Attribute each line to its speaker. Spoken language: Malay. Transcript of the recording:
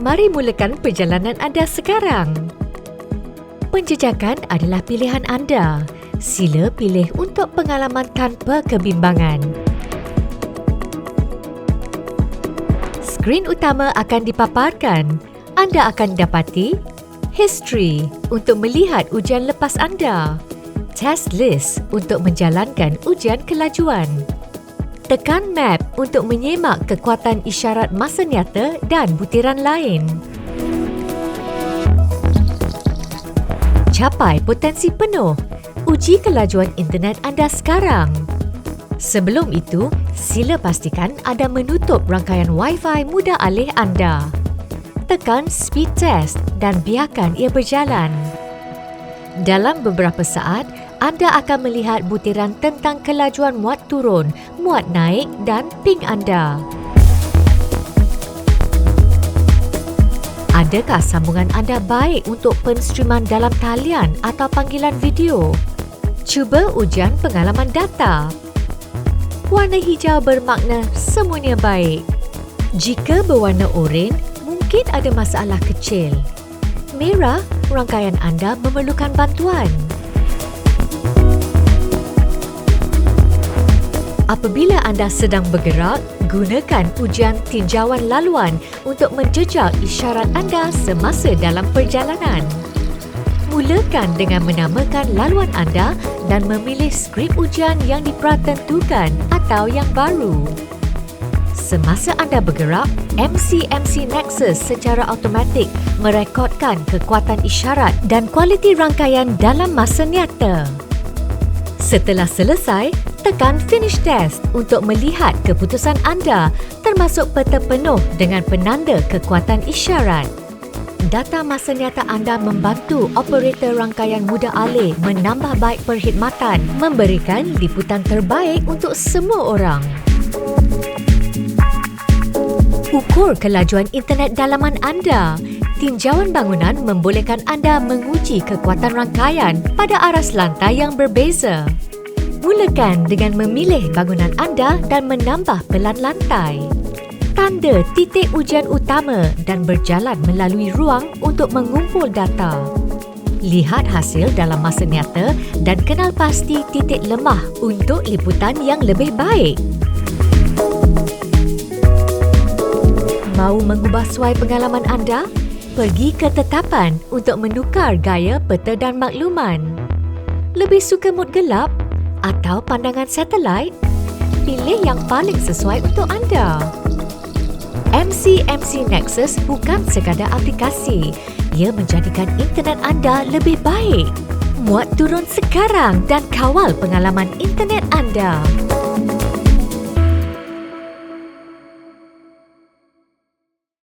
Speaker 1: Mari mulakan perjalanan anda sekarang. Penjejakan adalah pilihan anda. Sila pilih untuk pengalaman tanpa kebimbangan. Skrin utama akan dipaparkan. Anda akan dapati History untuk melihat ujian lepas anda. Test list untuk menjalankan ujian kelajuan. Tekan map untuk menyemak kekuatan isyarat masa nyata dan butiran lain. Capai potensi penuh. Uji kelajuan internet anda sekarang. Sebelum itu, sila pastikan anda menutup rangkaian Wi-Fi mudah alih anda. Tekan speed test dan biarkan ia berjalan. Dalam beberapa saat, anda akan melihat butiran tentang kelajuan muat turun, muat naik dan ping anda. Adakah sambungan anda baik untuk penstreaman dalam talian atau panggilan video? Cuba ujian pengalaman data. Warna hijau bermakna semuanya baik. Jika berwarna oranye, mungkin ada masalah kecil. Merah, rangkaian anda memerlukan bantuan. Apabila anda sedang bergerak, gunakan ujian tinjauan laluan untuk menjejak isyarat anda semasa dalam perjalanan. Mulakan dengan menamakan laluan anda dan memilih skrip ujian yang dipratentukan atau yang baru. Semasa anda bergerak, MC Nexus secara automatik merekodkan kekuatan isyarat dan kualiti rangkaian dalam masa nyata. Setelah selesai, tekan Finish Test untuk melihat keputusan anda termasuk peta penuh dengan penanda kekuatan isyarat. Data masa nyata anda membantu operator rangkaian mudah alih menambah baik perkhidmatan, memberikan liputan terbaik untuk semua orang. Ukur kelajuan internet dalaman anda. Tinjauan bangunan membolehkan anda menguji kekuatan rangkaian pada aras lantai yang berbeza. Mulakan dengan memilih bangunan anda dan menambah pelan lantai. Tanda titik ujian utama dan berjalan melalui ruang untuk mengumpul data. Lihat hasil dalam masa nyata dan kenal pasti titik lemah untuk liputan yang lebih baik. Mahu mengubah suai pengalaman anda? Pergi ke tetapan untuk menukar gaya peta dan makluman. Lebih suka mod gelap atau pandangan satelit? Pilih yang paling sesuai untuk anda. MC Nexus bukan sekadar aplikasi. Ia menjadikan internet anda lebih baik. Muat turun sekarang dan kawal pengalaman internet anda.